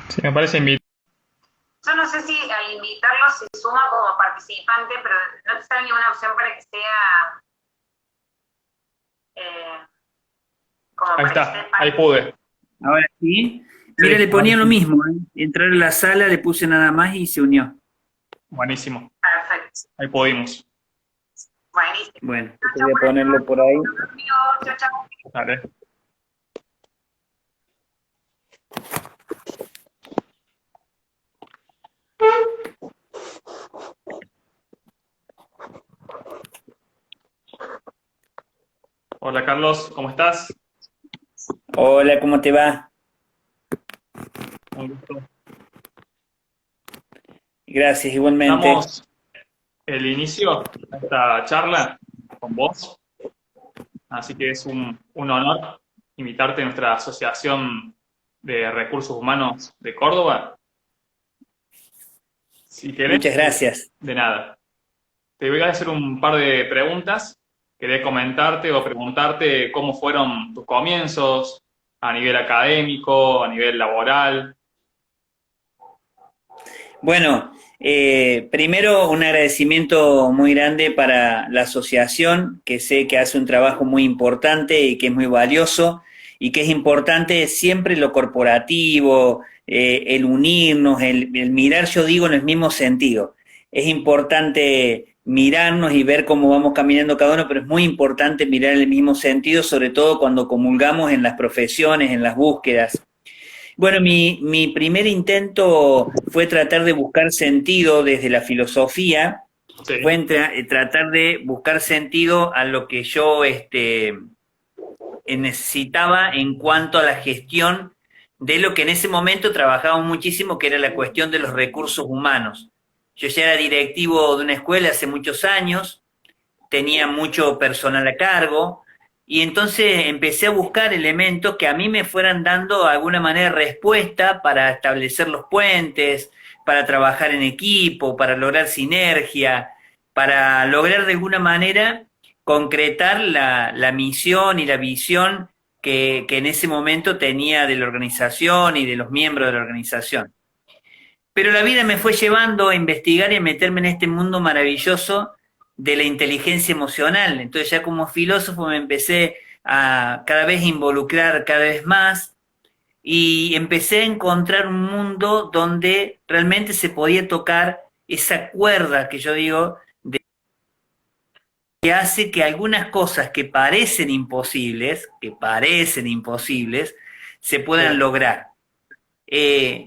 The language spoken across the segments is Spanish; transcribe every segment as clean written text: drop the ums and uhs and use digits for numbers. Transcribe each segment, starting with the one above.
Sí, me parece Yo no sé si al invitarlo se suma como participante, pero no te sale ninguna opción para que sea eh, como Ahí para que está, sea ahí parte. pude. Ahora sí. Sí, Mira, le ahora ponía lo sí. mismo, ¿eh? Entrar a la sala, le puse nada más y se unió. Buenísimo. Perfecto. Ahí pudimos. Buenísimo. Bueno, Chao, voy chao a por acá. ponerlo por ahí. Nos vemos, amigos. Chao, chao. Dale. Hola Carlos, ¿cómo estás? Hola, ¿cómo te va? Un gusto. Gracias, igualmente. Damos el inicio a esta charla con vos, así que es un honor invitarte a nuestra Asociación de Recursos Humanos de Córdoba. Si querés, Muchas gracias. de nada. Te voy a hacer un par de preguntas. Quería comentarte o preguntarte cómo fueron tus comienzos a nivel académico, a nivel laboral. Bueno, primero un agradecimiento muy grande para la asociación, que sé que hace un trabajo muy importante y que es muy valioso, y que es importante siempre lo corporativo, el unirnos, el mirar, yo digo, en el mismo sentido. Es importante mirarnos y ver cómo vamos caminando cada uno, pero es muy importante mirar en el mismo sentido, sobre todo cuando comulgamos en las profesiones, en las búsquedas. Bueno, mi primer intento fue tratar de buscar sentido desde la filosofía, fue Sí, tratar de buscar sentido a lo que yo necesitaba en cuanto a la gestión de lo que en ese momento trabajaba muchísimo, que era la cuestión de los recursos humanos. Yo ya era directivo de una escuela hace muchos años, tenía mucho personal a cargo, y entonces empecé a buscar elementos que a mí me fueran dando de alguna manera respuesta para establecer los puentes, para trabajar en equipo, para lograr sinergia, para lograr de alguna manera concretar la misión y la visión que en ese momento tenía de la organización y de los miembros de la organización. Pero la vida me fue llevando a investigar y a meterme en este mundo maravilloso de la inteligencia emocional. Entonces ya como filósofo me empecé a cada vez involucrar cada vez más y empecé a encontrar un mundo donde realmente se podía tocar esa cuerda que yo digo, que hace que algunas cosas que parecen imposibles, se sí, puedan lograr.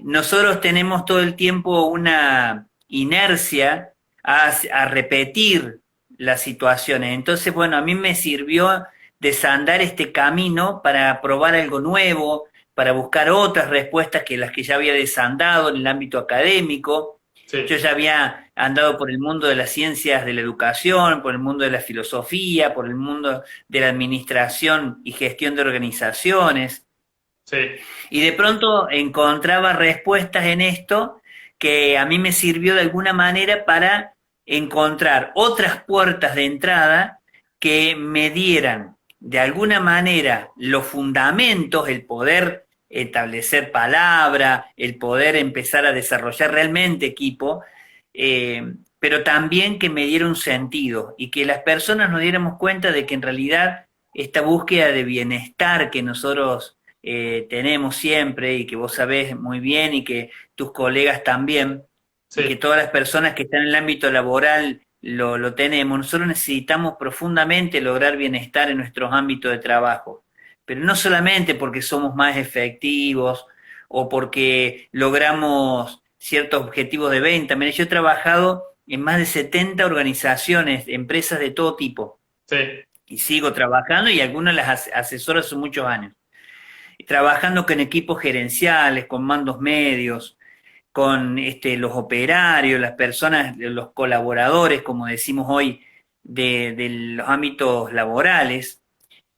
Nosotros tenemos todo el tiempo una inercia a repetir las situaciones. Entonces, bueno, a mí me sirvió desandar este camino para probar algo nuevo, para buscar otras respuestas que las que ya había desandado en el ámbito académico. Yo sí, ya había andado por el mundo de las ciencias de la educación, por el mundo de la filosofía, por el mundo de la administración y gestión de organizaciones. sí. Y de pronto encontraba respuestas en esto que a mí me sirvió de alguna manera para encontrar otras puertas de entrada que me dieran de alguna manera los fundamentos, el poder establecer palabra, el poder empezar a desarrollar realmente equipo, pero también que me diera un sentido y que las personas nos diéramos cuenta de que en realidad esta búsqueda de bienestar que nosotros tenemos siempre y que vos sabés muy bien y que tus colegas también y que Sí, todas las personas que están en el ámbito laboral lo tenemos, nosotros necesitamos profundamente lograr bienestar en nuestros ámbitos de trabajo, pero no solamente porque somos más efectivos o porque logramos ciertos objetivos de venta. Mira, yo he trabajado en más de 70 organizaciones, empresas de todo tipo, sí, y sigo trabajando y algunas las asesoro hace muchos años trabajando con equipos gerenciales, con mandos medios, con los operarios, las personas, los colaboradores, como decimos hoy, de los ámbitos laborales.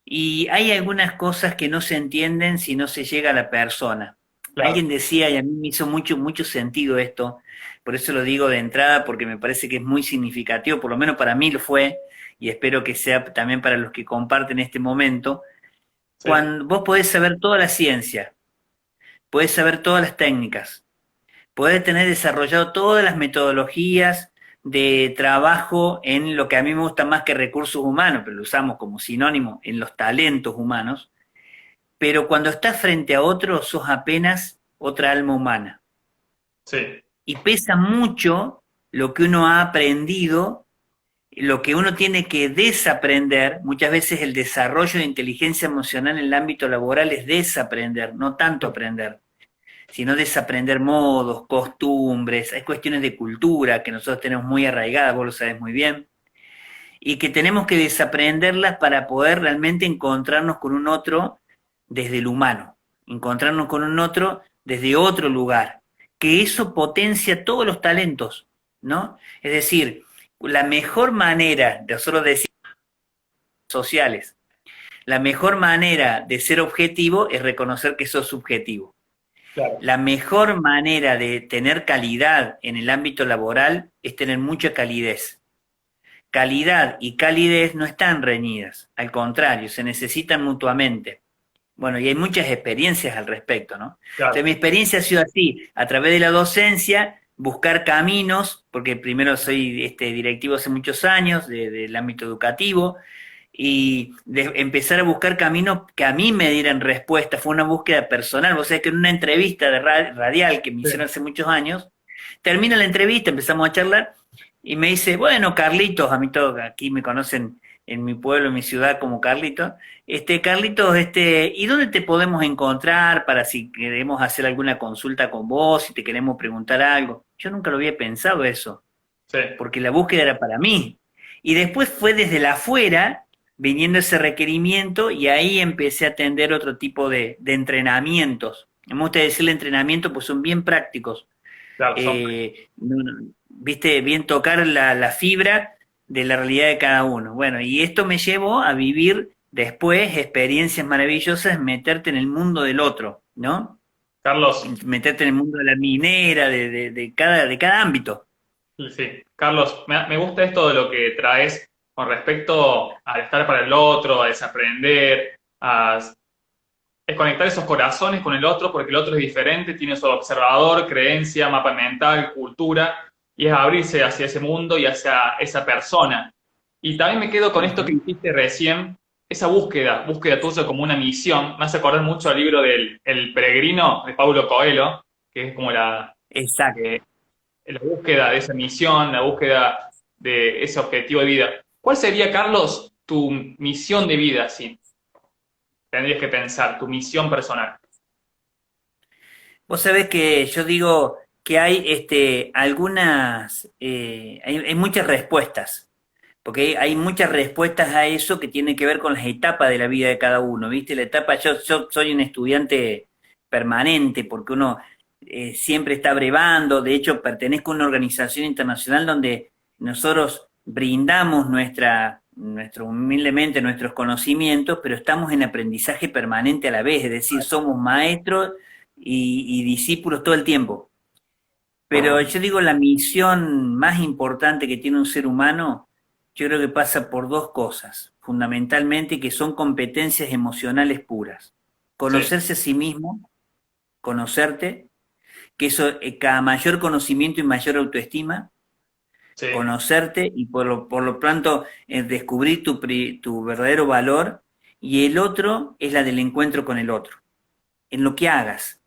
Y hay algunas cosas que no se entienden si no se llega a la persona. claro. Alguien decía, y a mí me hizo mucho, mucho sentido esto, por eso lo digo de entrada, porque me parece que es muy significativo, por lo menos para mí lo fue, y espero que sea también para los que comparten este momento, Sí, cuando vos podés saber toda la ciencia, podés saber todas las técnicas, podés tener desarrollado todas las metodologías de trabajo en lo que a mí me gusta más que recursos humanos, pero lo usamos como sinónimo en los talentos humanos, pero cuando estás frente a otro sos apenas otra alma humana. Sí. Y pesa mucho lo que uno ha aprendido, lo que uno tiene que desaprender. Muchas veces el desarrollo de inteligencia emocional en el ámbito laboral es desaprender, no tanto aprender, sino desaprender modos, costumbres. Hay cuestiones de cultura que nosotros tenemos muy arraigadas, vos lo sabés muy bien, y que tenemos que desaprenderlas para poder realmente encontrarnos con un otro desde el humano, encontrarnos con un otro desde otro lugar, que eso potencia todos los talentos, ¿no? Es decir, la mejor manera, de nosotros decir sociales, la mejor manera de ser objetivo es reconocer que sos subjetivo. Claro. La mejor manera de tener calidad en el ámbito laboral es tener mucha calidez. Calidad y calidez no están reñidas, al contrario, se necesitan mutuamente. Bueno, y hay muchas experiencias al respecto, ¿no? Claro. Entonces, mi experiencia ha sido así, a través de la docencia, buscar caminos, porque primero soy directivo hace muchos años del ámbito educativo, y empezar a buscar caminos que a mí me dieran respuesta. Fue una búsqueda personal. Vos sabés que en una entrevista de radial que me hicieron hace muchos años, termina la entrevista, empezamos a charlar, y me dice, bueno, Carlitos, a mí todos aquí me conocen en mi pueblo, en mi ciudad como Carlitos, Carlitos, ¿y dónde te podemos encontrar para si queremos hacer alguna consulta con vos, si te queremos preguntar algo? Yo nunca lo había pensado eso, Sí. porque la búsqueda era para mí. Y después fue desde la afuera, viniendo ese requerimiento, y ahí empecé a atender otro tipo de entrenamientos. Me gusta decirle entrenamiento, pues son bien prácticos. Claro, Viste, bien tocar la fibra de la realidad de cada uno. Bueno, y esto me llevó a vivir después experiencias maravillosas, meterte en el mundo del otro, ¿no? Carlos, Meterte en el mundo de la minera, de cada ámbito. sí. Carlos, me gusta esto de lo que traes con respecto al estar para el otro, a desaprender, es conectar esos corazones con el otro, porque el otro es diferente, tiene su observador, creencia, mapa mental, cultura, y es abrirse hacia ese mundo y hacia esa persona. Y también me quedo con esto que dijiste recién, esa búsqueda tuya como una misión. Me hace acordar mucho al libro del El Peregrino de Paulo Coelho, que es como Exacto. la búsqueda de esa misión, la búsqueda de ese objetivo de vida. ¿Cuál sería, Carlos, tu misión de vida, sí? Tendrías que pensar, tu misión personal. Vos sabés que yo digo que hay algunas, hay muchas respuestas, porque hay muchas respuestas a eso que tienen que ver con las etapas de la vida de cada uno, ¿viste? La etapa, yo soy un estudiante permanente, porque uno siempre está brevando. De hecho pertenezco a una organización internacional donde nosotros brindamos humildemente nuestros conocimientos, pero estamos en aprendizaje permanente a la vez, es decir, somos maestros y discípulos todo el tiempo. Pero yo digo, la misión más importante que tiene un ser humano, yo creo que pasa por dos cosas, fundamentalmente, que son competencias emocionales puras. Conocerse a sí mismo, conocerte, que eso, cada mayor conocimiento y mayor autoestima, Sí. conocerte y por lo tanto descubrir tu verdadero valor, y el otro es la del encuentro con el otro, en lo que hagas,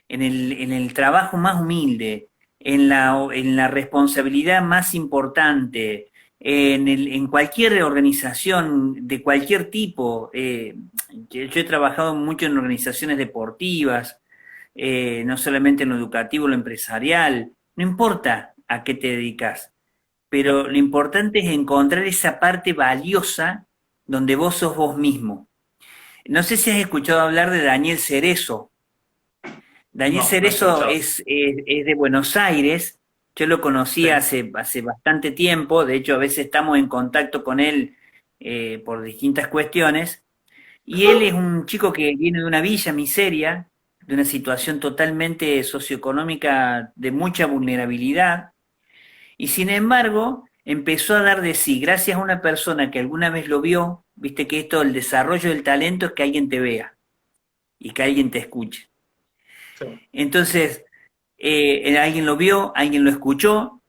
en el trabajo más humilde, en la responsabilidad más importante, en cualquier organización de cualquier tipo. Yo he trabajado mucho en organizaciones deportivas, no solamente en lo educativo, lo empresarial, no importa a qué te dedicas, pero lo importante es encontrar esa parte valiosa donde vos sos vos mismo. No sé si has escuchado hablar de Daniel Cerezo. Daniel No, Cerezo no he es de Buenos Aires. Yo lo conocí hace bastante tiempo, de hecho a veces estamos en contacto con él por distintas cuestiones, y él es un chico que viene de una villa miseria, de una situación totalmente socioeconómica de mucha vulnerabilidad, y sin embargo empezó a dar de sí, gracias a una persona que alguna vez lo vio. Viste que esto, el desarrollo del talento, es que alguien te vea y que alguien te escuche. Sí. Entonces, alguien lo vio, alguien lo escuchó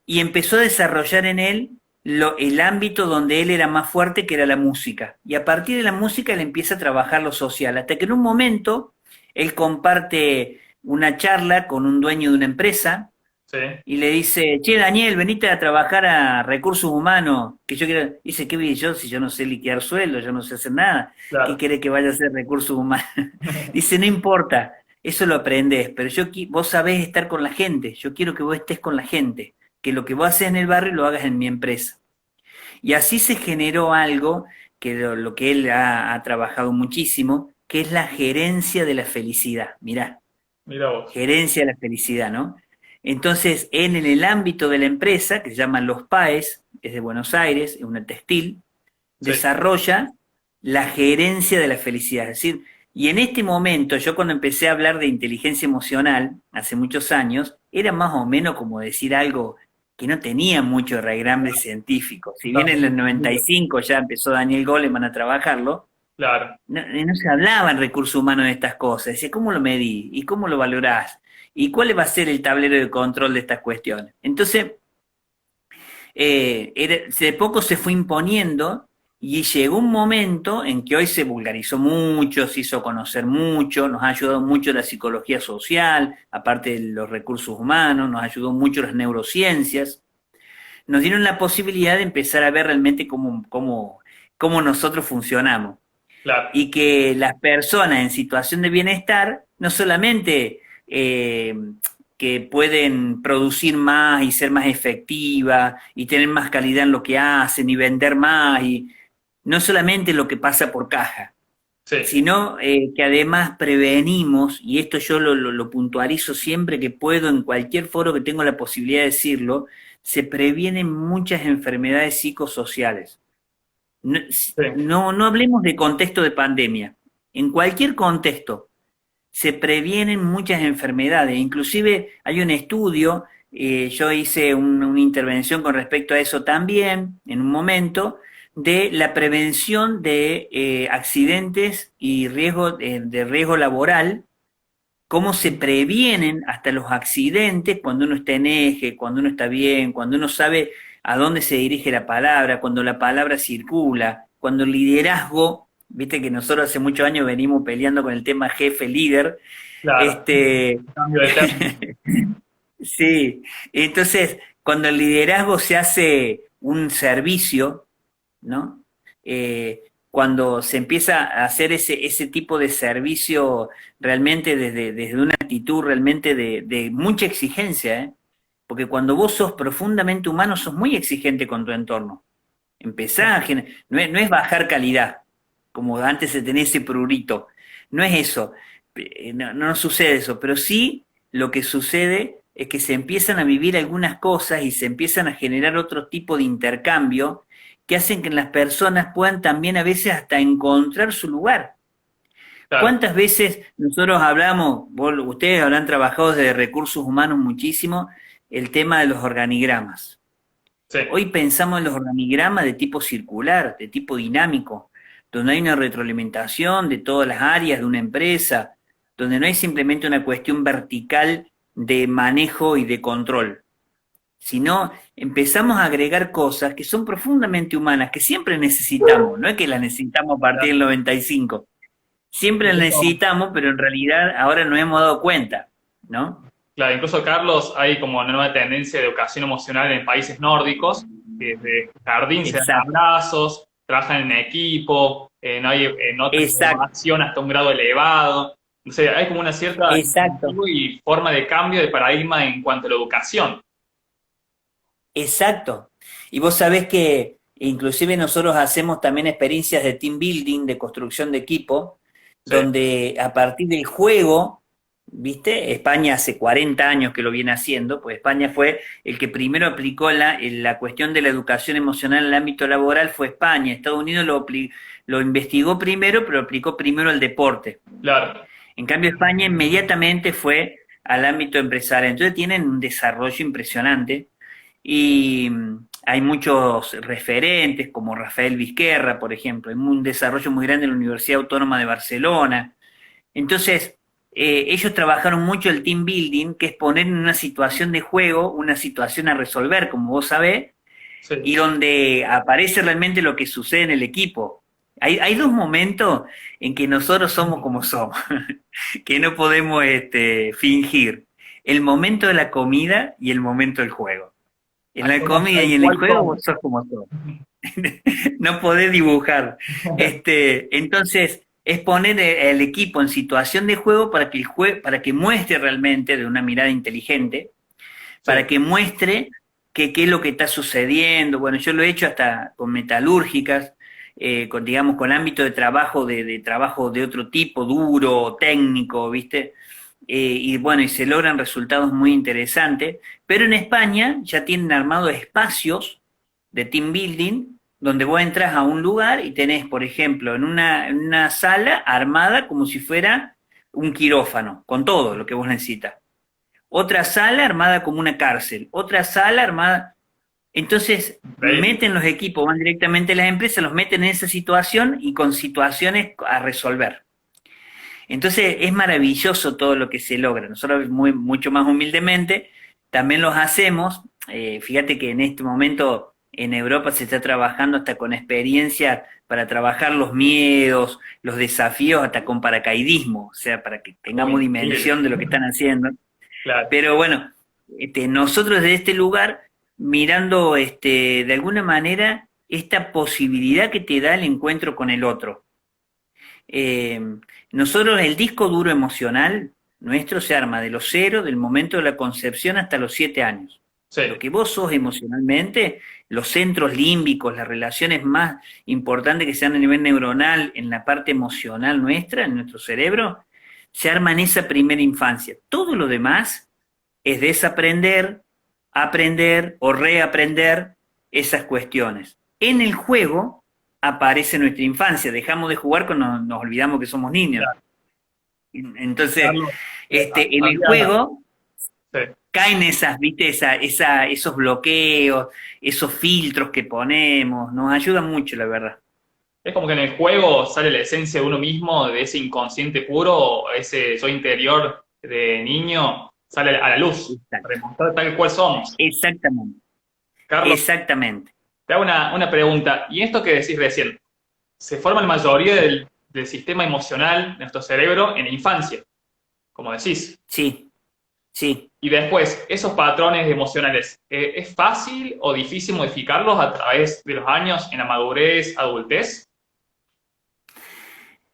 y empezó a desarrollar en él el ámbito donde él era más fuerte, que era la música. Y a partir de la música él empieza a trabajar lo social, hasta que en un momento él comparte una charla con un dueño de una empresa Sí, y le dice, che, Daniel, venite a trabajar a recursos humanos, que yo quiero. Dice, ¿qué voy yo si yo no sé liquidar sueldos, yo no sé hacer nada? ¿Qué claro. quiere que vaya a hacer recursos humanos? Dice, no importa, eso lo aprendés, pero vos sabés estar con la gente, yo quiero que vos estés con la gente, que lo que vos haces en el barrio lo hagas en mi empresa. Y así se generó algo que lo que él ha trabajado muchísimo, que es la gerencia de la felicidad. Mirá, Mira vos. gerencia de la felicidad, ¿no? Entonces, en el ámbito de la empresa, que se llaman los PAES, es de Buenos Aires, es una textil, Sí, desarrolla la gerencia de la felicidad. Es decir, y en este momento, yo cuando empecé a hablar de inteligencia emocional, hace muchos años, era más o menos como decir algo que no tenía mucho regambre científico. Si bien en el 95 ya empezó Daniel Goleman a trabajarlo, claro. no se hablaba en recursos humanos de estas cosas. Decía, ¿cómo lo medís? ¿Y cómo lo valorás? ¿Y cuál va a ser el tablero de control de estas cuestiones? Entonces, de poco se fue imponiendo y llegó un momento en que hoy se vulgarizó mucho, se hizo conocer mucho, nos ha ayudado mucho la psicología social, aparte de los recursos humanos, nos ayudó mucho las neurociencias, nos dieron la posibilidad de empezar a ver realmente cómo nosotros funcionamos Claro. y que las personas en situación de bienestar no solamente que pueden producir más y ser más efectivas y tener más calidad en lo que hacen y vender más, y no solamente lo que pasa por caja, Sí, sino que además prevenimos, y esto yo lo puntualizo siempre que puedo, en cualquier foro que tengo la posibilidad de decirlo, se previenen muchas enfermedades psicosociales. No, sí, no hablemos de contexto de pandemia. En cualquier contexto se previenen muchas enfermedades. Inclusive hay un estudio, yo hice una intervención con respecto a eso también, en un momento, de la prevención de accidentes y riesgo, de riesgo laboral, cómo se previenen hasta los accidentes cuando uno está en eje, cuando uno está bien, cuando uno sabe a dónde se dirige la palabra, cuando la palabra circula, cuando el liderazgo, viste que nosotros hace muchos años venimos peleando con el tema jefe líder, claro. este, Cambio de término. sí, entonces cuando el liderazgo se hace un servicio, ¿no? Cuando se empieza a hacer ese tipo de servicio realmente desde una actitud realmente de mucha exigencia, ¿eh? Porque cuando vos sos profundamente humano, sos muy exigente con tu entorno. No es bajar calidad, como antes se tenía ese prurito. No es eso. No sucede eso, pero sí lo que sucede es que se empiezan a vivir algunas cosas y se empiezan a generar otro tipo de intercambio que hacen que las personas puedan también a veces hasta encontrar su lugar. Claro. ¿Cuántas veces nosotros hablamos, ustedes habrán trabajado desde recursos humanos muchísimo, el tema de los organigramas? Sí, Hoy pensamos en los organigramas de tipo circular, de tipo dinámico, donde hay una retroalimentación de todas las áreas de una empresa, donde no hay simplemente una cuestión vertical de manejo y de control, sino empezamos a agregar cosas que son profundamente humanas, que siempre necesitamos, no es que las necesitamos a partir del claro. 95, siempre las Incluso, necesitamos, pero en realidad ahora nos hemos dado cuenta, ¿no? claro, incluso Carlos, hay como una nueva tendencia de educación emocional en países nórdicos, que desde jardín se dan Exacto, abrazos, trabajan en equipo, no hay notas de exacto, innovación hasta un grado elevado. O sea, hay como una cierta exacto. incentivo y forma de cambio de paradigma en cuanto a la educación. Exacto. Y vos sabés que inclusive nosotros hacemos también experiencias de team building, de construcción de equipo, Sí, donde a partir del juego, ¿viste? España hace 40 años que lo viene haciendo, pues España fue el que primero aplicó la cuestión de la educación emocional en el ámbito laboral, fue España. Estados Unidos lo investigó primero, pero aplicó primero al deporte. claro, En cambio, España inmediatamente fue al ámbito empresarial. Entonces tienen un desarrollo impresionante y hay muchos referentes como Rafael Vizquerra, por ejemplo. Hay un desarrollo muy grande en la Universidad Autónoma de Barcelona. Entonces, ellos trabajaron mucho el team building, que es poner en una situación de juego, una situación a resolver, como vos sabés, Sí. y donde aparece realmente lo que sucede en el equipo. Hay dos momentos en que nosotros somos como somos, que no podemos fingir. El momento de la comida y el momento del juego. En la Hacemos comida y tal en el cual juego somos. vos sos como sos. No podés dibujar. Entonces, es poner el equipo en situación de juego para que para que muestre realmente de una mirada inteligente, Sí. para que muestre qué es lo que está sucediendo. Bueno, yo lo he hecho hasta con metalúrgicas, digamos, con ámbito de trabajo de otro tipo, duro, técnico, ¿viste? Y bueno, y se logran resultados muy interesantes, pero en España ya tienen armados espacios de team building donde vos entras a un lugar y tenés, por ejemplo, en una sala armada como si fuera un quirófano, con todo lo que vos necesitas. Otra sala armada como una cárcel, otra sala armada. Entonces, Increíble. meten los equipos, van directamente a las empresas, los meten en esa situación y con situaciones a resolver. Entonces, es maravilloso todo lo que se logra. Nosotros, mucho más humildemente, también los hacemos. Fíjate que en este momento en Europa se está trabajando hasta con experiencia para trabajar los miedos, los desafíos, hasta con paracaidismo, o sea, para que tengamos Muy dimensión increíble. de lo que están haciendo. Claro. Pero bueno, nosotros desde este lugar, mirando de alguna manera esta posibilidad que te da el encuentro con el otro. Eh, Nosotros el disco duro emocional nuestro se arma de los cero, del momento de la concepción hasta los 7 años. Sí. Lo que vos sos emocionalmente, los centros límbicos, las relaciones más importantes que se dan a nivel neuronal en la parte emocional nuestra, en nuestro cerebro, se arma en esa primera infancia. Todo lo demás es desaprender, aprender o reaprender esas cuestiones. En el juego aparece nuestra infancia, dejamos de jugar cuando nos olvidamos que somos niños. Claro. Entonces, Carlos, en el había- juego sí. caen esas, ¿viste? Esos bloqueos, esos filtros que ponemos, nos ayuda mucho, la verdad. Es como que en el juego sale la esencia de uno mismo, de ese inconsciente puro, ese yo interior de niño, sale a la luz, para Exacto. demostrar tal cual somos. Exactamente, Carlos, exactamente. te hago una pregunta. Y esto que decís recién, se forma la mayoría del sistema emocional de nuestro cerebro en la infancia, como decís. Sí, sí. Y después, esos patrones emocionales, ¿es fácil o difícil modificarlos a través de los años en la madurez, adultez?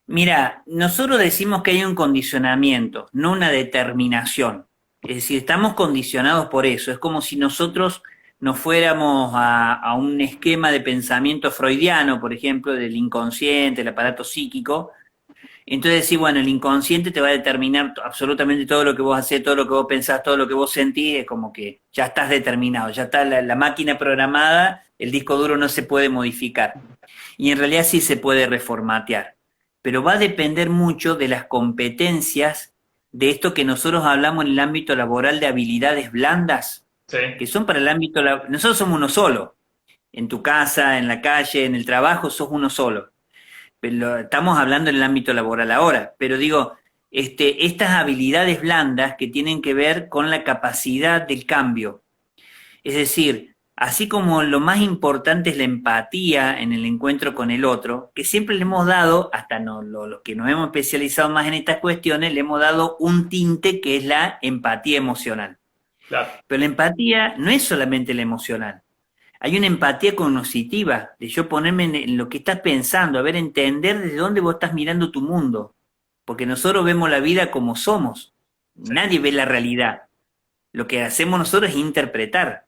Mira, nosotros decimos que hay un condicionamiento, no una determinación. Es decir, estamos condicionados por eso. Es como si nosotros nos fuéramos a un esquema de pensamiento freudiano, por ejemplo, del inconsciente, el aparato psíquico. Entonces decir, bueno, el inconsciente te va a determinar absolutamente todo lo que vos hacés, todo lo que vos pensás, todo lo que vos sentís, es como que ya estás determinado, ya está la máquina programada, el disco duro no se puede modificar. Y en realidad sí se puede reformatear, pero va a depender mucho de las competencias de esto que nosotros hablamos en el ámbito laboral de habilidades blandas, Sí, que son para el ámbito, nosotros somos uno solo, en tu casa, en la calle, en el trabajo, sos uno solo. Pero estamos hablando en el ámbito laboral ahora, pero digo, estas habilidades blandas que tienen que ver con la capacidad del cambio. Es decir, así como lo más importante es la empatía en el encuentro con el otro, que siempre le hemos dado, hasta los que nos hemos especializado más en estas cuestiones, le hemos dado un tinte que es la empatía emocional. claro. Pero la empatía no es solamente la emocional. Hay una empatía cognitiva, de yo ponerme en lo que estás pensando, a ver, entender desde dónde vos estás mirando tu mundo. Porque nosotros vemos la vida como somos. Sí. Nadie ve la realidad. Lo que hacemos nosotros es interpretar.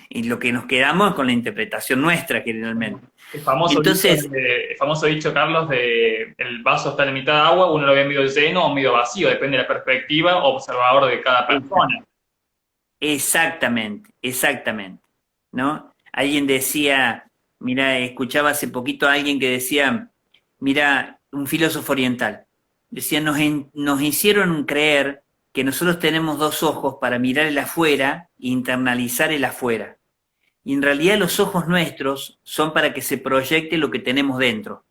Y lo que nos quedamos es con la interpretación nuestra, generalmente. Entonces, El famoso dicho, Carlos, de el vaso está en la mitad de agua, uno lo ve medio lleno o medio vacío, depende de la perspectiva observador de cada persona. exactamente, exactamente. ¿No? Alguien decía, mira, escuchaba hace poquito a alguien que decía, mira, un filósofo oriental, decía, nos hicieron creer que nosotros tenemos dos ojos para mirar el afuera e internalizar el afuera. Y en realidad los ojos nuestros son para que se proyecte lo que tenemos dentro.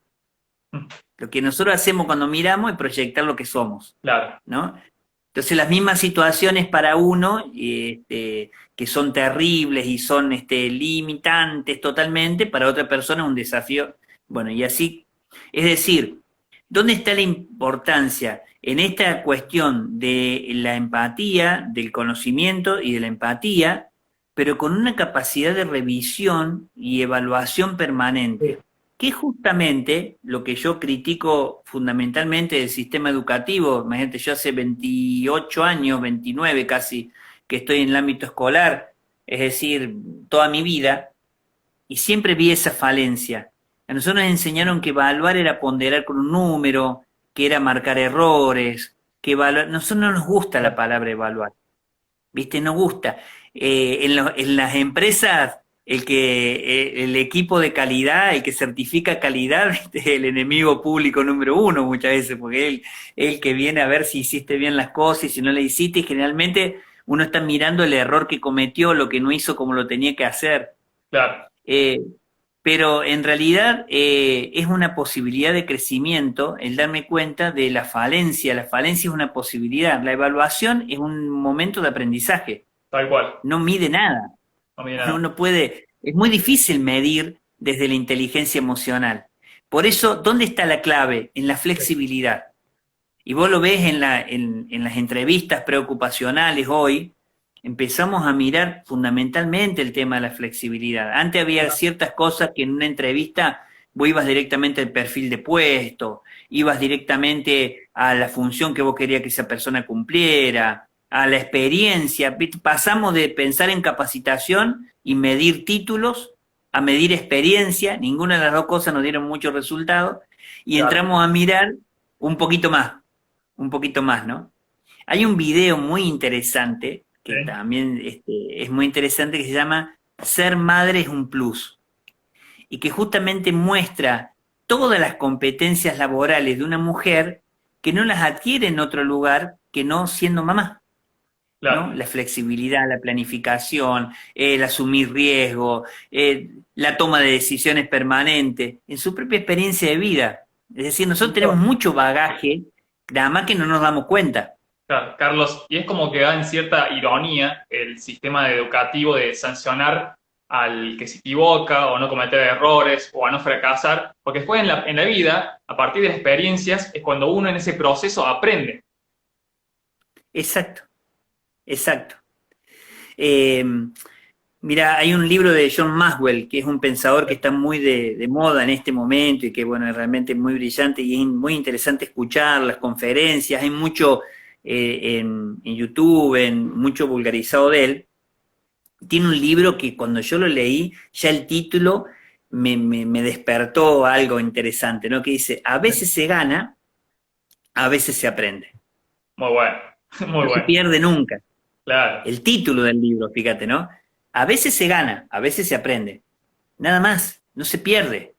Lo que nosotros hacemos cuando miramos es proyectar lo que somos, Claro, ¿no? Entonces las mismas situaciones para uno, que son terribles y son limitantes totalmente, para otra persona es un desafío. Bueno, y así, es decir, ¿dónde está la importancia en esta cuestión de la empatía, del conocimiento y de la empatía, pero con una capacidad de revisión y evaluación permanente? Que es justamente lo que yo critico fundamentalmente del sistema educativo. Imagínate, yo hace 28 años, 29 casi, que estoy en el ámbito escolar, es decir, toda mi vida, y siempre vi esa falencia. A nosotros nos enseñaron que evaluar era ponderar con un número, que era marcar errores, que evaluar. A nosotros no nos gusta la palabra evaluar, ¿viste? Nos gusta. En las empresas, el equipo de calidad, el que certifica calidad, es el enemigo público número uno muchas veces, porque él el que viene a ver si hiciste bien las cosas y si no le hiciste, y generalmente uno está mirando el error que cometió, lo que no hizo como lo tenía que hacer. claro. Pero en realidad es una posibilidad de crecimiento el darme cuenta de la falencia. La falencia es una posibilidad. La evaluación es un momento de aprendizaje. Tal cual. No mide nada. No mira nada. Uno puede, es muy difícil medir desde la inteligencia emocional. Por eso, ¿dónde está la clave? En la flexibilidad. Y vos lo ves en las entrevistas preocupacionales hoy, empezamos a mirar fundamentalmente el tema de la flexibilidad. Antes había ciertas cosas que en una entrevista vos ibas directamente al perfil de puesto, ibas directamente a la función que vos querías que esa persona cumpliera, a la experiencia. Pasamos de pensar en capacitación y medir títulos a medir experiencia. Ninguna de las dos cosas nos dieron muchos resultados, y Claro. entramos a mirar un poquito más, ¿no? Hay un video muy interesante, que Sí. también es muy interesante, que se llama Ser madre es un plus, y que justamente muestra todas las competencias laborales de una mujer que no las adquiere en otro lugar que no siendo mamá, Claro. ¿no? La flexibilidad, la planificación, el asumir riesgo, la toma de decisiones permanente, en su propia experiencia de vida. Es decir, nosotros tenemos mucho bagaje, nada más que no nos damos cuenta. Claro, Carlos, y es como que da en cierta ironía el sistema educativo de sancionar al que se equivoca o no cometer errores o a no fracasar, porque después en la vida, a partir de las experiencias, es cuando uno en ese proceso aprende. Exacto, exacto. Mira, hay un libro de John Maxwell, que es un pensador que está muy de moda en este momento y que, bueno, es realmente muy brillante y es muy interesante escuchar las conferencias. Hay mucho en YouTube, mucho vulgarizado de él. Tiene un libro que cuando yo lo leí, ya el título me despertó algo interesante, ¿no? Que dice, a veces se gana, a veces se aprende. Muy bueno, muy No se bueno. pierde nunca. Claro, El título del libro, fíjate, ¿no? A veces se gana, a veces se aprende. Nada más, no se pierde.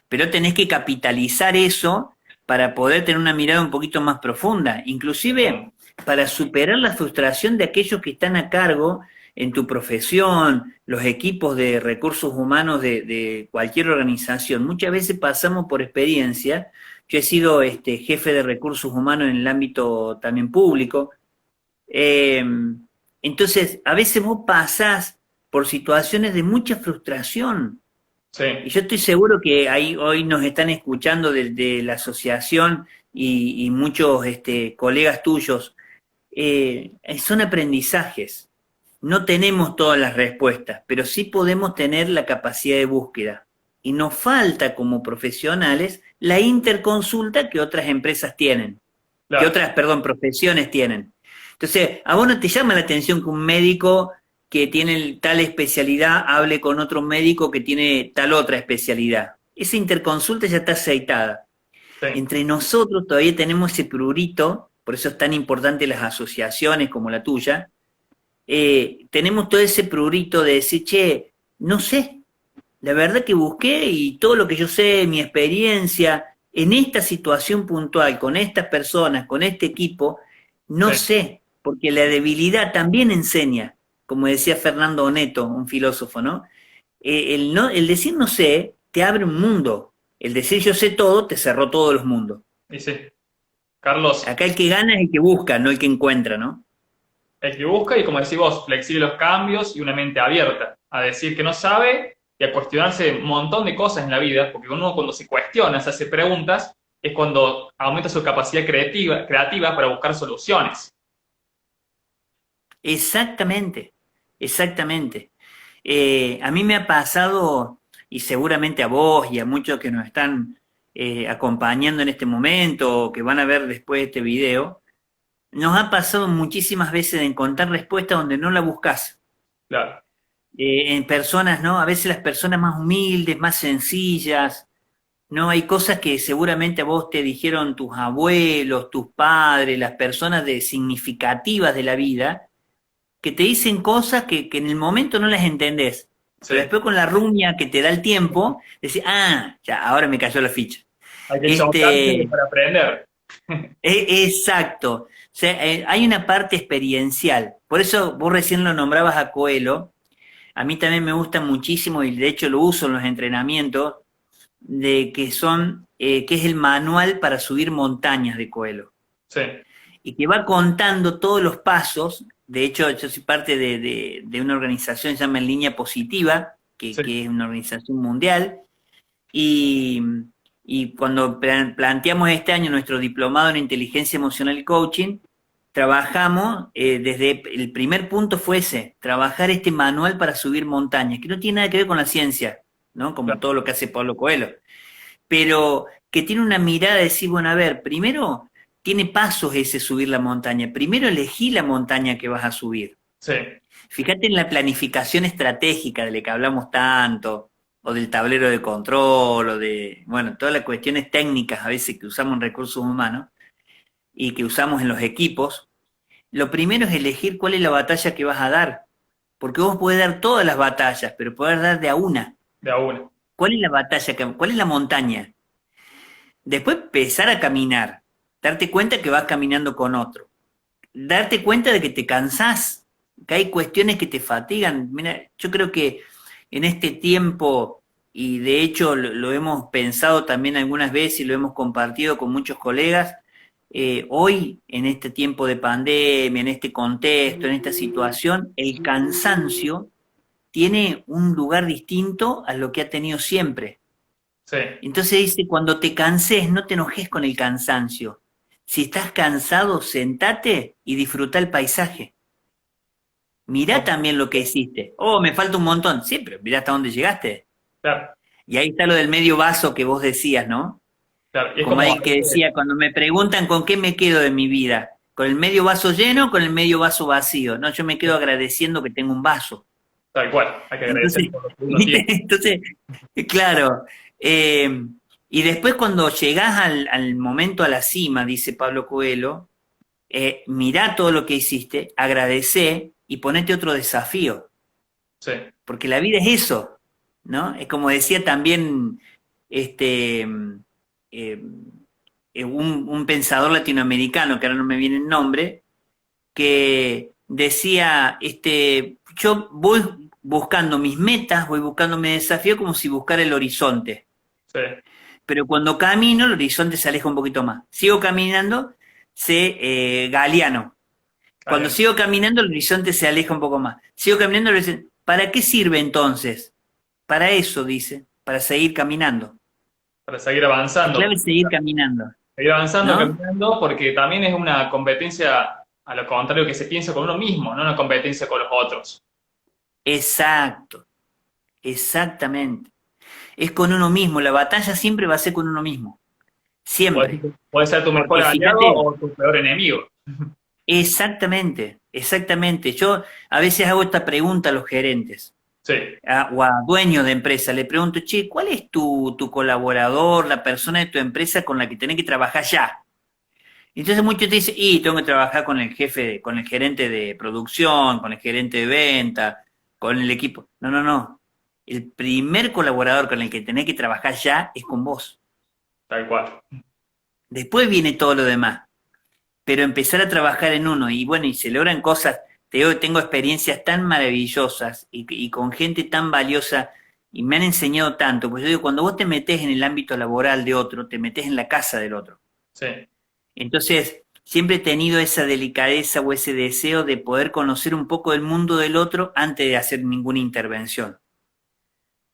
Pero tenés que capitalizar eso para poder tener una mirada un poquito más profunda, inclusive para superar la frustración de aquellos que están a cargo en tu profesión, los equipos de recursos humanos de cualquier organización. Muchas veces pasamos por experiencia. Yo he sido jefe de recursos humanos en el ámbito también público. Entonces, a veces vos pasás por situaciones de mucha frustración. sí, Y yo estoy seguro que ahí hoy nos están escuchando de la asociación y muchos colegas tuyos. Son aprendizajes. No tenemos todas las respuestas, pero sí podemos tener la capacidad de búsqueda. Y nos falta como profesionales la interconsulta que otras empresas tienen, claro. que otras, profesiones tienen. Entonces, ¿a vos no te llama la atención que un médico que tiene tal especialidad hable con otro médico que tiene tal otra especialidad? Esa interconsulta ya está aceitada. Sí. Entre nosotros todavía tenemos ese prurito, por eso es tan importante las asociaciones como la tuya. Tenemos todo ese prurito de decir, che, no sé, la verdad que busqué y todo lo que yo sé, mi experiencia, en esta situación puntual, con estas personas, con este equipo, no sé, porque la debilidad también enseña, como decía Fernando Oneto, un filósofo, ¿no? El decir no sé te abre un mundo, El decir yo sé todo te cerró todos los mundos. Y sí, Carlos, Acá el que gana es el que busca, no el que encuentra, ¿no? el que busca y como decís vos, flexible los cambios y una mente abierta a decir que no sabe y a cuestionarse un montón de cosas en la vida, porque uno cuando se cuestiona, se hace preguntas, es cuando aumenta su capacidad creativa para buscar soluciones. Exactamente, exactamente. A mí me ha pasado, y seguramente a vos y a muchos que nos están acompañando en este momento o que van a ver después este video, nos ha pasado muchísimas veces de encontrar respuestas donde no la buscas. Claro, En personas, ¿no? A veces las personas más humildes, más sencillas, ¿no? Hay cosas que seguramente a vos te dijeron tus abuelos, tus padres, las personas significativas de la vida, que te dicen cosas que en el momento no las entendés. sí, Pero después con la rumia que te da el tiempo, decís, ah, ya, ahora me cayó la ficha. hay que chocarse para aprender. Exacto. O sea, hay una parte experiencial. Por eso vos recién lo nombrabas a Coelho. A mí también me gusta muchísimo y de hecho lo uso en los entrenamientos, de que que es el manual para subir montañas de Coelho. Sí, Y que va contando todos los pasos. De hecho, yo soy parte de una organización que se llama En Línea Positiva, sí, que es una organización mundial, y, y cuando planteamos este año nuestro diplomado en inteligencia emocional y coaching, trabajamos, desde el primer punto fue ese, trabajar este manual para subir montañas, que no tiene nada que ver con la ciencia, ¿no? Como claro, todo lo que hace Pablo Coelho, pero que tiene una mirada de decir, bueno, a ver, primero tiene pasos ese subir la montaña, primero elegí la montaña que vas a subir. sí, Fíjate en la planificación estratégica de la que hablamos tanto, o del tablero de control, o de, bueno, todas las cuestiones técnicas a veces que usamos en recursos humanos y que usamos en los equipos. Lo primero es elegir cuál es la batalla que vas a dar, porque vos podés dar todas las batallas, pero podés dar de a una. de a uno. ¿Cuál es la batalla? ¿Cuál es la montaña? Después empezar a caminar, darte cuenta que vas caminando con otro, darte cuenta de que te cansás, que hay cuestiones que te fatigan. Mira, yo creo que en este tiempo, y de hecho lo hemos pensado también algunas veces y lo hemos compartido con muchos colegas, hoy en este tiempo de pandemia, en este contexto, en esta situación, el cansancio tiene un lugar distinto a lo que ha tenido siempre. Sí, Entonces dice, cuando te canses, no te enojes con el cansancio. Si estás cansado, sentate y disfruta el paisaje. Mirá también lo que hiciste. Oh, me falta un montón. Sí, pero mirá hasta dónde llegaste. claro, Y ahí está lo del medio vaso que vos decías, ¿no? claro. Y es Como como, alguien que decía, cuando me preguntan con qué me quedo de mi vida, ¿con el medio vaso lleno o con el medio vaso vacío? No, yo me quedo agradeciendo que tengo un vaso. tal cual, hay que Entonces, agradecer por lo que uno ¿viste? tiene. Entonces, claro. Y después cuando llegás al momento, a la cima, dice Pablo Coelho, mirá todo lo que hiciste, agradecé y ponete otro desafío, Sí, porque la vida es eso, ¿no? Es como decía también este, eh, un pensador latinoamericano, que ahora no me viene el nombre, que decía, yo voy buscando mis metas, voy buscando mi desafío como si buscara el horizonte. sí, Pero cuando camino, el horizonte se aleja un poquito más. Sigo caminando, galeano. está Cuando bien. sigo caminando, el horizonte se aleja un poco más. Sigo caminando, ¿para qué sirve entonces? Para eso, dice, para seguir caminando. Para seguir La avanzando. clave es seguir caminando, Seguir avanzando, ¿no? caminando, porque también es una competencia a lo contrario que se piensa con uno mismo, no una competencia con los otros. Exacto, exactamente. Es con uno mismo, la batalla siempre va a ser con uno mismo, siempre. Puede ser tu mejor Porque aliado fíjate, o tu peor enemigo. exactamente, exactamente. Yo a veces hago esta pregunta a los gerentes Sí, o a dueños de empresa, le pregunto, che, ¿cuál es tu colaborador, la persona de tu empresa con la que tenés que trabajar ya? Entonces muchos te dicen, y tengo que trabajar con el jefe, con el gerente de producción, con el gerente de venta, con el equipo. No, no, no. El primer colaborador con el que tenés que trabajar ya es con vos. tal cual. Después viene todo lo demás. Pero empezar a trabajar en uno, y bueno, y se logran cosas. Te digo que tengo experiencias tan maravillosas y con gente tan valiosa y me han enseñado tanto, pues yo digo, cuando vos te metés en el ámbito laboral de otro, te metés en la casa del otro. Sí, Entonces, siempre he tenido esa delicadeza o ese deseo de poder conocer un poco del mundo del otro antes de hacer ninguna intervención.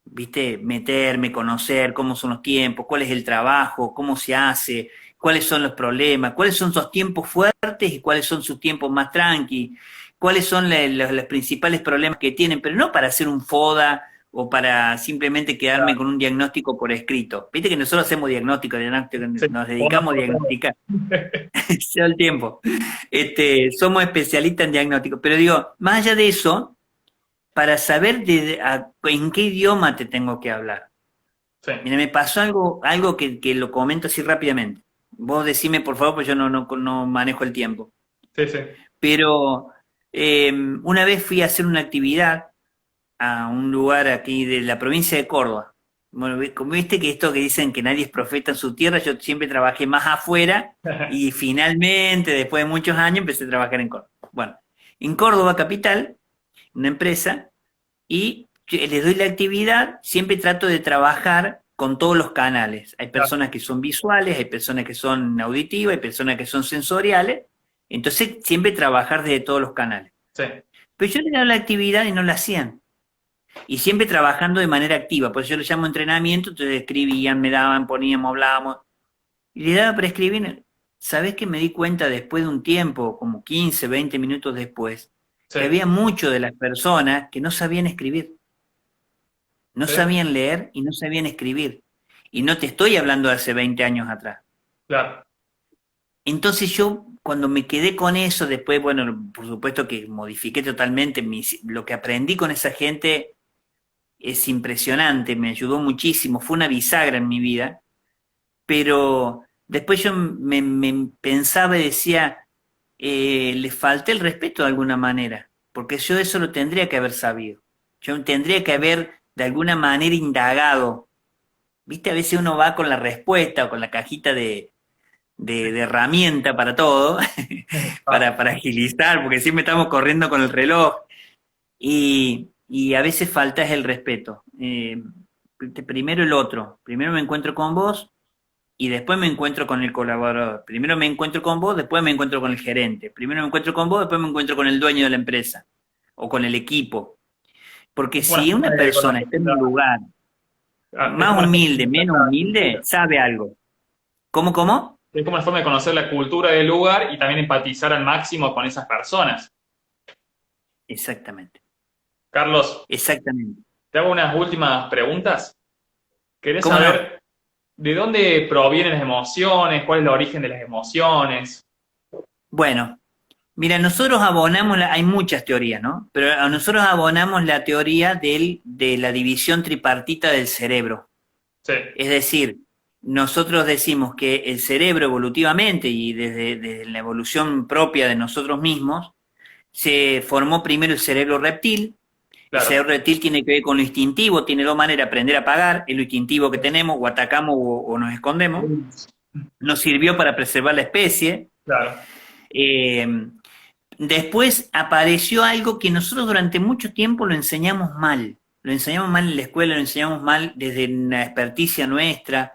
¿Viste? Meterme, conocer cómo son los tiempos, cuál es el trabajo, cómo se hace, cuáles son los problemas, cuáles son sus tiempos fuertes y cuáles son sus tiempos más tranqui, cuáles son los principales problemas que tienen, pero no para hacer un FODA o para simplemente quedarme claro. con un diagnóstico por escrito. Viste que nosotros hacemos diagnóstico, Sí. nos dedicamos a diagnosticar todo el tiempo. Somos especialistas en diagnóstico, pero digo, más allá de eso, para saber en qué idioma te tengo que hablar. Sí, Mira, me pasó algo que lo comento así rápidamente. Vos decime, por favor, pues yo no manejo el tiempo. sí, sí. Pero una vez fui a hacer una actividad a un lugar aquí de la provincia de Córdoba. Bueno, como viste que esto que dicen que nadie es profeta en su tierra, yo siempre trabajé más afuera y finalmente, después de muchos años, empecé a trabajar en Córdoba. Bueno, en Córdoba capital, una empresa, y les doy la actividad, siempre trato de trabajar con todos los canales. Hay Claro, personas que son visuales, hay personas que son auditivas, hay personas que son sensoriales, entonces siempre trabajar desde todos los canales. sí, Pero yo les daba la actividad y no la hacían. Y siempre trabajando de manera activa, por eso yo lo llamo entrenamiento, entonces escribían, me daban, poníamos, hablábamos, y le daba para escribir. ¿Sabés que me di cuenta después de un tiempo, como 15, 20 minutos después, sí, que había mucho de las personas que no sabían escribir, no sí, sabían leer y no sabían escribir? Y no te estoy hablando de hace 20 años atrás. claro. Entonces yo, cuando me quedé con eso, después, bueno, por supuesto que modifiqué totalmente lo que aprendí con esa gente. Es impresionante, me ayudó muchísimo, fue una bisagra en mi vida, pero después yo me pensaba y decía, le falté el respeto de alguna manera, porque yo eso lo tendría que haber sabido, yo tendría que haber de alguna manera indagado. Viste, a veces uno va con la respuesta o con la cajita de herramienta para todo, Ah, para agilizar, porque siempre estamos corriendo con el reloj. Y a veces falta es el respeto. Primero el otro. Primero me encuentro con vos y después me encuentro con el colaborador. Primero me encuentro con vos, después me encuentro con el gerente. Primero me encuentro con vos, después me encuentro con el dueño de la empresa o con el equipo. Porque es una si forma una de persona conocer está en un lugar es más como una forma humilde, de conocer menos la humilde, cultura. sabe algo. ¿Cómo, cómo? Es como una forma de conocer la cultura del lugar y también empatizar al máximo con esas personas. Exactamente, Carlos, exactamente. te hago unas últimas preguntas. ¿Querés ¿Cómo no? saber de dónde provienen las emociones? ¿Cuál es el origen de las emociones? Bueno, mira, nosotros abonamos, hay muchas teorías, ¿no? Pero a nosotros abonamos la teoría de la división tripartita del cerebro. Sí, Es decir, nosotros decimos que el cerebro evolutivamente y desde la evolución propia de nosotros mismos, se formó primero el cerebro reptil. El claro. cerebro reptil tiene que ver con lo instintivo, tiene dos maneras, aprender a pagar, es lo instintivo que tenemos, o atacamos o nos escondemos. Nos sirvió para preservar la especie. Claro, Eh, Después apareció algo que nosotros durante mucho tiempo lo enseñamos mal. Lo enseñamos mal en la escuela, lo enseñamos mal desde la experticia nuestra,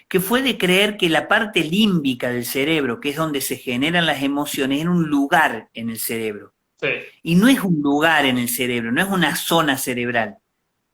que fue de creer que la parte límbica del cerebro, que es donde se generan las emociones, era un lugar en el cerebro. sí, Y no es un lugar en el cerebro, no es una zona cerebral.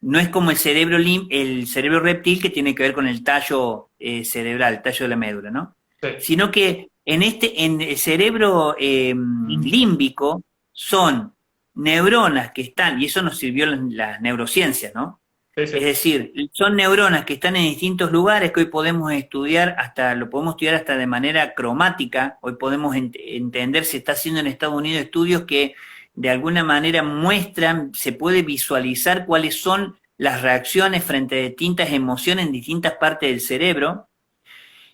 No es como el cerebro reptil que tiene que ver con el tallo cerebral, el tallo de la médula, ¿no? sí, Sino que en el cerebro límbico son neuronas que están, y eso nos sirvió las neurociencias, ¿no? sí, sí, Es decir, son neuronas que están en distintos lugares que hoy podemos estudiar lo podemos estudiar hasta de manera cromática. Hoy podemos entender, se está haciendo en Estados Unidos estudios que de alguna manera muestran, se puede visualizar cuáles son las reacciones frente a distintas emociones en distintas partes del cerebro,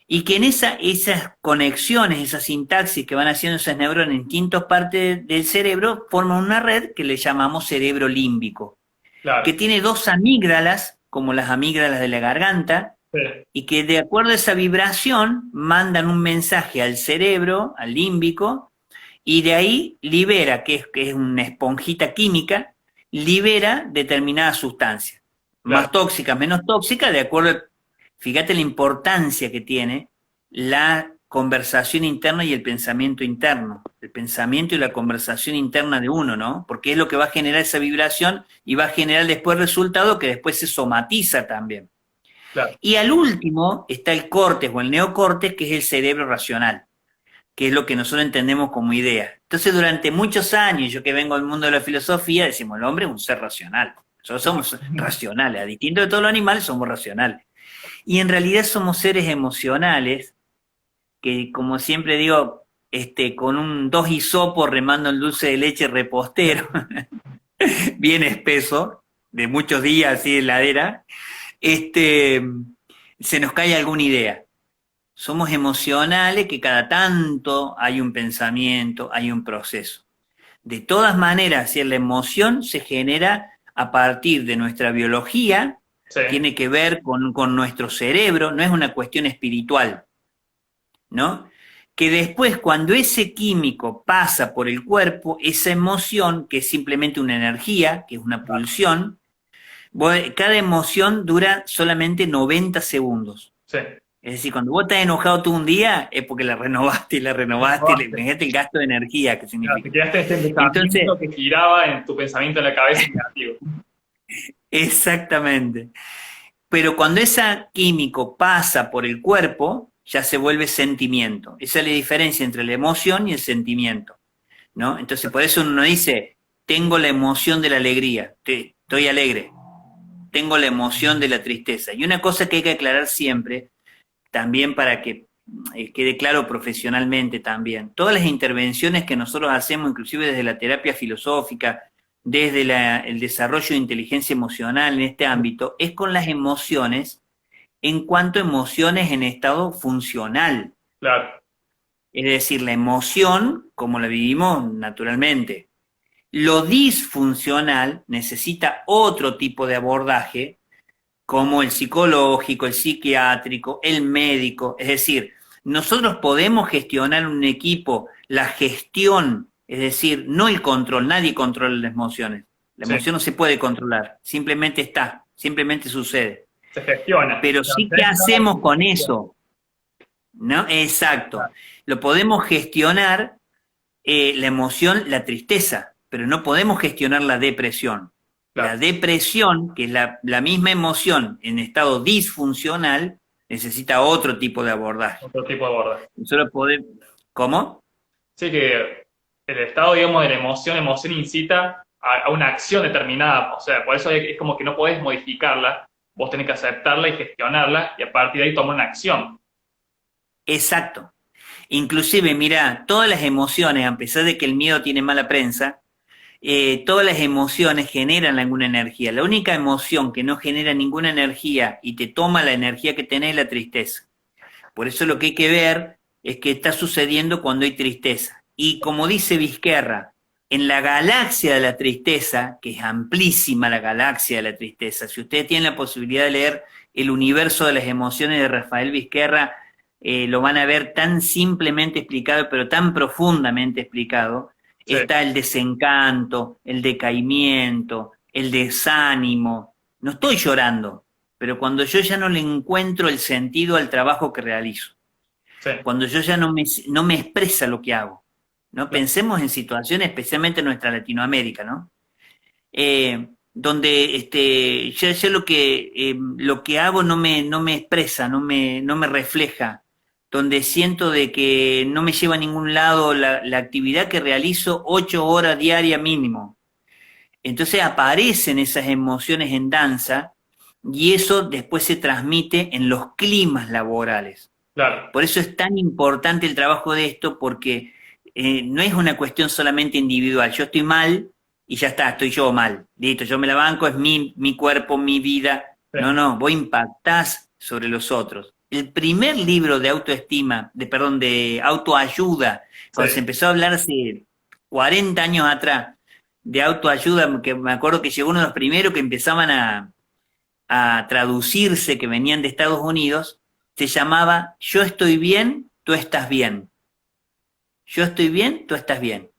y que en esas conexiones, esa sintaxis que van haciendo esas neuronas en distintas partes del cerebro, forman una red que le llamamos cerebro límbico, que claro, tiene dos amígdalas, como las amígdalas de la garganta, sí, y que de acuerdo a esa vibración mandan un mensaje al cerebro, al límbico, y de ahí libera, que es una esponjita química, libera determinadas sustancias. más tóxicas, menos tóxicas, de acuerdo, fíjate la importancia que tiene la conversación interna y el pensamiento interno, el pensamiento y la conversación interna de uno, ¿no? Porque es lo que va a generar esa vibración y va a generar después resultado que después se somatiza también. Claro. Y al último está el córtex o el neocórtex, que es el cerebro racional, que es lo que nosotros entendemos como idea. Entonces, durante muchos años, yo que vengo del mundo de la filosofía, decimos, el hombre es un ser racional. Nosotros somos racionales, a distinto de todos los animales, somos racionales. Y en realidad somos seres emocionales que, como siempre digo, con dos hisopos remando el dulce de leche repostero, bien espeso, de muchos días así de heladera, se nos cae alguna idea. Somos emocionales, que cada tanto hay un pensamiento, hay un proceso. De todas maneras, si la emoción se genera a partir de nuestra biología, Sí. tiene que ver con nuestro cerebro, no es una cuestión espiritual, ¿no? Que después, cuando ese químico pasa por el cuerpo, esa emoción, que es simplemente una energía, que es una pulsión, cada emoción dura solamente 90 segundos. Sí. Es decir, cuando vos estás enojado todo un día, es porque la renovaste, imagínate el gasto de energía que significa. Te quedaste este pensamiento que giraba en tu pensamiento en la cabeza negativo. Exactamente. Pero cuando ese químico pasa por el cuerpo, ya se vuelve sentimiento. Esa es la diferencia entre la emoción y el sentimiento, ¿no? Entonces, por eso uno dice, tengo la emoción de la alegría, estoy alegre, tengo la emoción de la tristeza. Y una cosa que hay que aclarar siempre, también para que quede claro profesionalmente también, todas las intervenciones que nosotros hacemos, inclusive desde la terapia filosófica, desde el desarrollo de inteligencia emocional en este ámbito, es con las emociones en cuanto a emociones en estado funcional. Claro. Es decir, la emoción, como la vivimos naturalmente. Lo disfuncional necesita otro tipo de abordaje, como el psicológico, el psiquiátrico, el médico. Es decir, nosotros podemos gestionar un equipo, la gestión, es decir, no el control, nadie controla las emociones. La emoción no se puede controlar, simplemente está, simplemente sucede. Se gestiona. Pero sí, ¿qué hacemos con eso? ¿No? Exacto. Lo podemos gestionar, la emoción, la tristeza, pero no podemos gestionar la depresión. Claro. La depresión, que es la misma emoción en estado disfuncional, necesita otro tipo de abordaje. Otro tipo de abordaje. Nosotros podemos... ¿Cómo? Sí, que el estado, digamos, de la emoción incita a una acción determinada. O sea, por eso es como que no podés modificarla. Vos tenés que aceptarla y gestionarla y a partir de ahí tomar una acción. Exacto. Inclusive, mira, todas las emociones, a pesar de que el miedo tiene mala prensa, todas las emociones generan alguna energía. La única emoción que no genera ninguna energía y te toma la energía que tenés es la tristeza. Por eso lo que hay que ver es qué está sucediendo cuando hay tristeza. Y como dice Vizquerra, en la galaxia de la tristeza, que es amplísima la galaxia de la tristeza, si ustedes tienen la posibilidad de leer El universo de las emociones de Rafael Vizquerra, lo van a ver tan simplemente explicado, pero tan profundamente explicado. Sí. Está el desencanto, el decaimiento, el desánimo. No estoy llorando, pero cuando yo ya no le encuentro el sentido al trabajo que realizo. Sí. Cuando yo ya no me expresa lo que hago. ¿No? Sí. Pensemos en situaciones, especialmente en nuestra Latinoamérica, ¿no? Donde ya lo que hago no me expresa, no me refleja, donde siento de que no me lleva a ningún lado la actividad que realizo 8 horas diarias mínimo. Entonces aparecen esas emociones en danza y eso después se transmite en los climas laborales. Claro. Por eso es tan importante el trabajo de esto, porque no es una cuestión solamente individual. Yo estoy mal y ya está, estoy yo mal. Listo, yo me la banco, es mi cuerpo, mi vida. Sí. No, vos impactás sobre los otros. El primer libro de autoestima, de autoayuda, cuando se empezó a hablar hace 40 años atrás de autoayuda, que me acuerdo que llegó uno de los primeros que empezaban a traducirse, que venían de Estados Unidos, se llamaba Yo estoy bien, tú estás bien. Yo estoy bien, tú estás bien.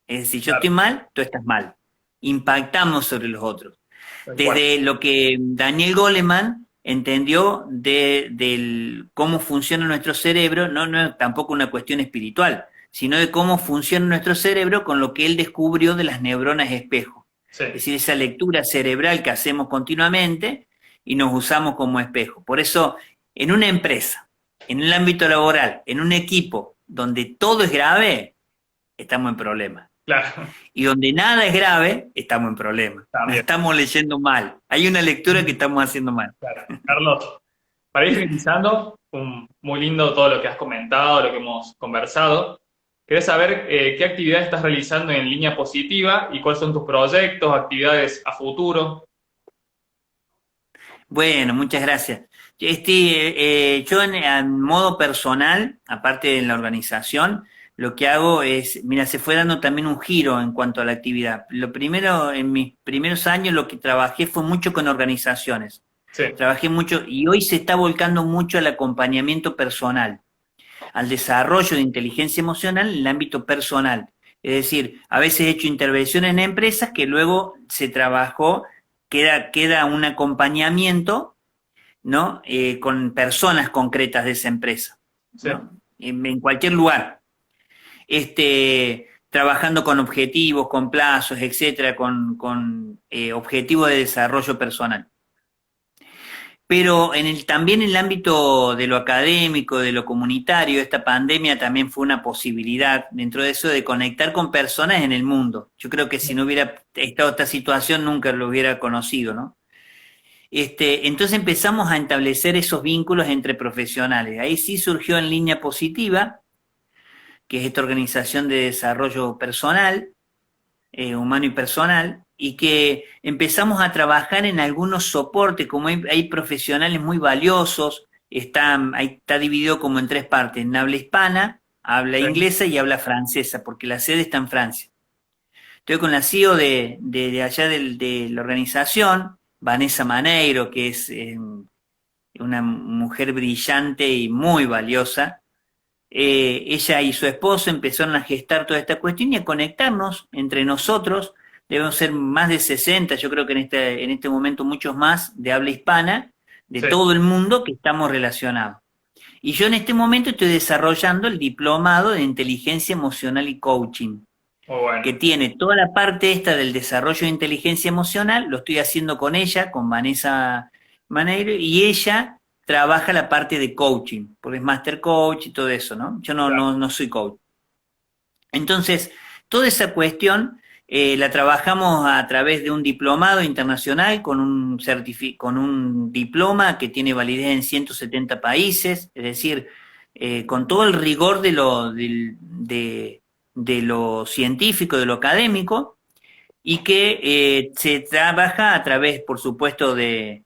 Es decir, yo estoy mal, tú estás mal. Impactamos sobre los otros. Tal cual. Desde lo que Daniel Goleman entendió de cómo funciona nuestro cerebro, no es tampoco una cuestión espiritual, sino de cómo funciona nuestro cerebro con lo que él descubrió de las neuronas espejo. Sí, Es decir, esa lectura cerebral que hacemos continuamente y nos usamos como espejo. Por eso, en una empresa, en el ámbito laboral, en un equipo donde todo es grave, estamos en problemas. claro, Y donde nada es grave, estamos en problemas. La también. estamos leyendo mal. Hay una lectura que estamos haciendo mal. Claro. Carlos, para ir finalizando, muy lindo todo lo que has comentado, lo que hemos conversado. Quería saber qué actividades estás realizando en línea positiva y cuáles son tus proyectos, actividades a futuro. Bueno, muchas gracias. Yo en modo personal, aparte de la organización, lo que hago es, mira, se fue dando también un giro en cuanto a la actividad. Lo primero, en mis primeros años, lo que trabajé fue mucho con organizaciones. Sí, Trabajé mucho y hoy se está volcando mucho al acompañamiento personal, al desarrollo de inteligencia emocional en el ámbito personal. Es decir, a veces he hecho intervenciones en empresas que luego se trabajó, queda un acompañamiento, ¿no? Con personas concretas de esa empresa, sí, ¿no? En cualquier lugar. Trabajando con objetivos, con plazos, etcétera, con objetivos de desarrollo personal. Pero también en el ámbito de lo académico, de lo comunitario, esta pandemia también fue una posibilidad dentro de eso de conectar con personas en el mundo. Yo creo que si no hubiera estado esta situación nunca lo hubiera conocido, ¿no? Entonces empezamos a establecer esos vínculos entre profesionales. Ahí sí surgió En Línea Positiva, que es esta organización de desarrollo personal, humano y personal, y que empezamos a trabajar en algunos soportes, como hay profesionales muy valiosos, está dividido como en tres partes, en habla hispana, habla sí, inglesa y habla francesa, porque la sede está en Francia. Estoy con la CEO de allá de la organización, Vanessa Maneiro, que es una mujer brillante y muy valiosa. Ella y su esposo empezaron a gestar toda esta cuestión y a conectarnos entre nosotros. Debemos ser más de 60, yo creo que en este momento muchos más de habla hispana, de sí. todo el mundo que estamos relacionados. Y yo en este momento estoy desarrollando el diplomado de inteligencia emocional y coaching, Muy bueno. que tiene toda la parte esta del desarrollo de inteligencia emocional, lo estoy haciendo con ella, con Vanessa Maneiro, y ella trabaja la parte de coaching, porque es master coach y todo eso, ¿no? Yo Claro. no soy coach. Entonces, toda esa cuestión la trabajamos a través de un diplomado internacional con un diploma que tiene validez en 170 países, es decir, con todo el rigor de lo científico, de lo académico, y que se trabaja a través, por supuesto, de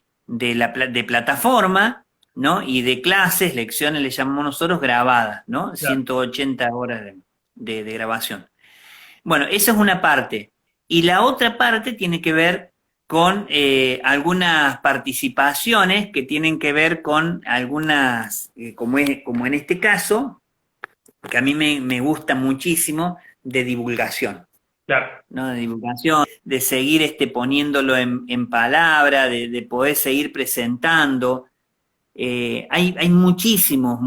plataforma, ¿no? Y de clases, lecciones, le llamamos nosotros, grabadas, ¿no? Claro. 180 horas de grabación. Bueno, esa es una parte. Y la otra parte tiene que ver con algunas participaciones que tienen que ver con algunas, como en este caso, que a mí me gusta muchísimo, de divulgación. Claro. ¿No? De divulgación, de seguir poniéndolo en palabra, de poder seguir presentando. Hay muchísimas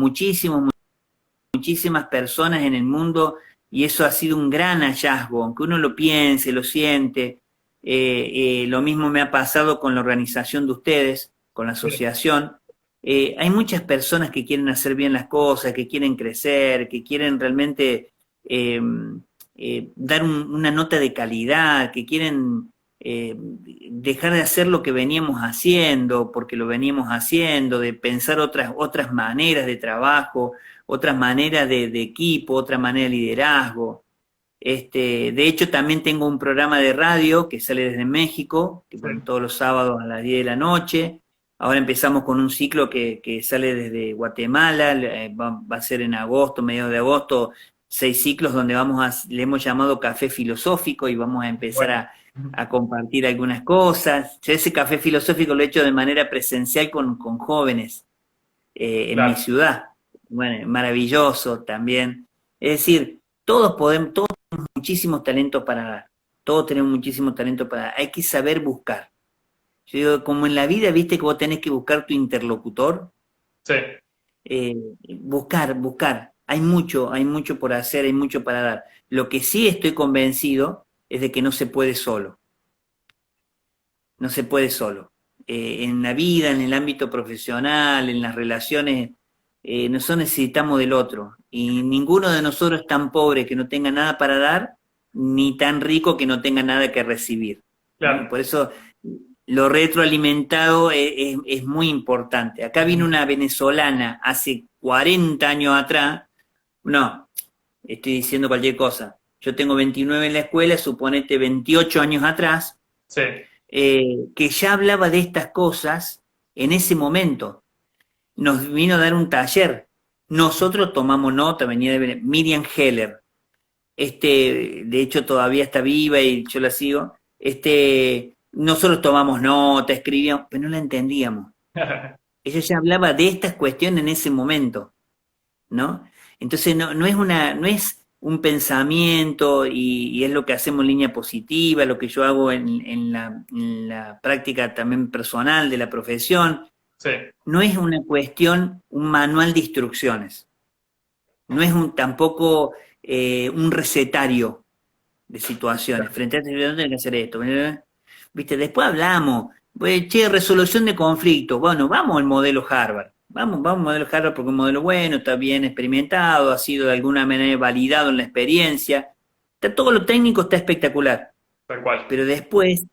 personas en el mundo y eso ha sido un gran hallazgo, aunque uno lo piense, lo siente. Lo mismo me ha pasado con la organización de ustedes, con la Sí, asociación. Hay muchas personas que quieren hacer bien las cosas, que quieren crecer, que quieren realmente eh, dar una nota de calidad, que quieren dejar de hacer lo que veníamos haciendo, porque lo veníamos haciendo, de pensar otras maneras de trabajo, otras maneras de equipo, otra manera de liderazgo. De hecho, también tengo un programa de radio que sale desde México, sí. todos los sábados a las 10 de la noche. Ahora empezamos con un ciclo que sale desde Guatemala, va a ser en agosto, mediados de agosto, 6 ciclos donde le hemos llamado Café Filosófico y vamos a empezar Bueno. a compartir algunas cosas. Yo ese café filosófico lo he hecho de manera presencial con jóvenes en mi Claro. ciudad. Bueno, maravilloso también. Es decir, todos tenemos muchísimos talentos para dar. Todos tenemos muchísimo talento para dar. Hay que saber buscar. Yo digo, como en la vida, viste que vos tenés que buscar tu interlocutor, Sí, buscar. Hay mucho por hacer, hay mucho para dar. Lo que sí estoy convencido es de que no se puede solo. No se puede solo. En la vida, en el ámbito profesional, en las relaciones, nosotros necesitamos del otro. Y ninguno de nosotros es tan pobre que no tenga nada para dar, ni tan rico que no tenga nada que recibir, ¿no? Y claro. por eso lo retroalimentado es muy importante. Acá vino una venezolana hace 40 años atrás, no, estoy diciendo cualquier cosa. Yo tengo 29 en la escuela, suponete 28 años atrás, Sí, que ya hablaba de estas cosas en ese momento. Nos vino a dar un taller. Nosotros tomamos nota, venía de Miriam Heller. De hecho todavía está viva y yo la sigo. Nosotros tomamos nota, escribíamos, pero no la entendíamos. Ella ya hablaba de estas cuestiones en ese momento, ¿no? Entonces no es un pensamiento y es lo que hacemos en línea positiva, lo que yo hago en la práctica también personal de la profesión. sí, No es una cuestión, un manual de instrucciones, no es tampoco un recetario de situaciones. Frente a esta situación tenés que hacer esto. ¿Viste? Después hablamos, pues, che, resolución de conflictos. Bueno, vamos al modelo Harvard. Vamos al modelo Harvard porque es un modelo bueno, está bien experimentado, ha sido de alguna manera validado en la experiencia. Todo lo técnico está espectacular, tal cual. pero después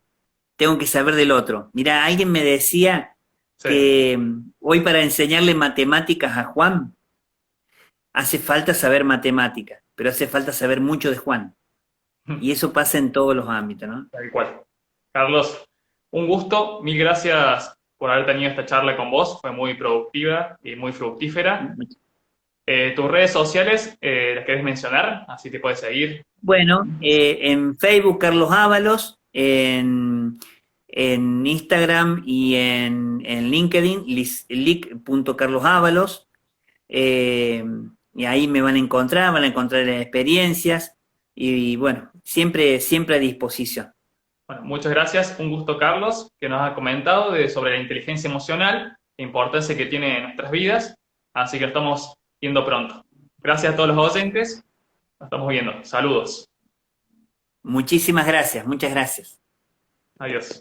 tengo que saber del otro. Mira, alguien me decía Sí, que hoy para enseñarle matemáticas a Juan hace falta saber matemáticas, pero hace falta saber mucho de Juan. Y eso pasa en todos los ámbitos, ¿no? tal cual. Carlos, un gusto. Mil gracias por haber tenido esta charla con vos. Fue muy productiva y muy fructífera. Tus redes sociales, ¿las querés mencionar? Así te puedes seguir. Bueno, en Facebook Carlos Ábalos, en Instagram y en LinkedIn, lic.carlosábalos, y ahí me van a encontrar las experiencias y bueno, siempre a disposición. Bueno, muchas gracias. Un gusto, Carlos, que nos ha comentado sobre la inteligencia emocional, la importancia que tiene en nuestras vidas. Así que estamos viendo pronto. Gracias a todos los docentes. Nos estamos viendo. Saludos. Muchísimas gracias, muchas gracias. Adiós.